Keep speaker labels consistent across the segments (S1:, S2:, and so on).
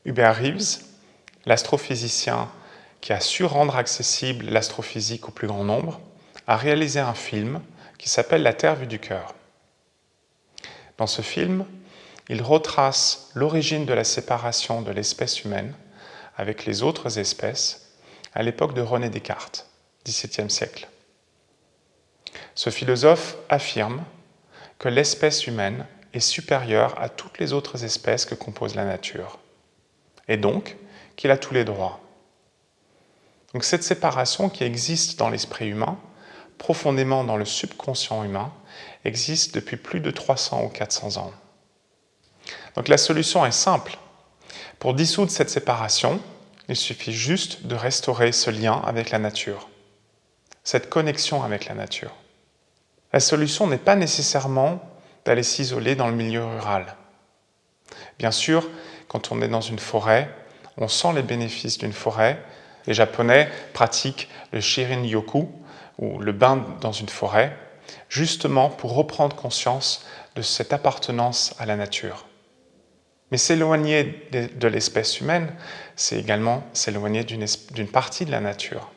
S1: Hubert Reeves, l'astrophysicien qui a su rendre accessible l'astrophysique au plus grand nombre, a réalisé un film qui s'appelle La Terre vue du cœur. Dans ce film, il retrace l'origine de la séparation de l'espèce humaine avec les autres espèces à l'époque de René Descartes, XVIIe siècle. Ce philosophe affirme que l'espèce humaine est supérieure à toutes les autres espèces que compose la nature, et donc qu'il a tous les droits. Donc cette séparation qui existe dans l'esprit humain, profondément dans le subconscient humain, existe depuis plus de 300 ou 400 ans. Donc la solution est simple. Pour dissoudre cette séparation, il suffit juste de restaurer ce lien avec la nature, cette connexion avec la nature. La solution n'est pas nécessairement d'aller s'isoler dans le milieu rural. Bien sûr, quand on est dans une forêt, on sent les bénéfices d'une forêt. Les Japonais pratiquent le Shirin-yoku, ou le bain dans une forêt, justement pour reprendre conscience de cette appartenance à la nature. Mais s'éloigner de l'espèce humaine, c'est également s'éloigner d'une partie de la nature.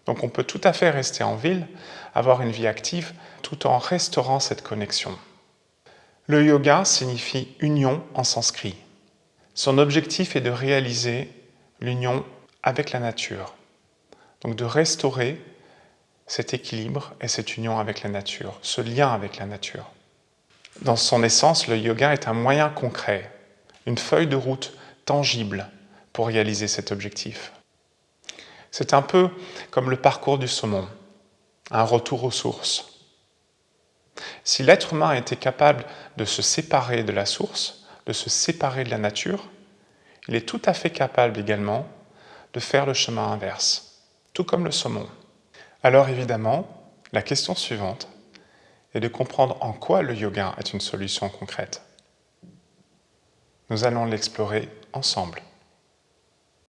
S1: Donc on peut tout à fait rester en ville, avoir une vie active, tout en restaurant cette connexion. Le yoga signifie union en sanskrit. Son objectif est de réaliser l'union avec la nature. Donc de restaurer cet équilibre et cette union avec la nature, ce lien avec la nature. Dans son essence, le yoga est un moyen concret, une feuille de route tangible pour réaliser cet objectif. C'est un peu comme le parcours du saumon, un retour aux sources. Si l'être humain était capable de se séparer de la source, de se séparer de la nature, il est tout à fait capable également de faire le chemin inverse, tout comme le saumon. Alors évidemment, la question suivante est de comprendre en quoi le yoga est une solution concrète. Nous allons l'explorer ensemble.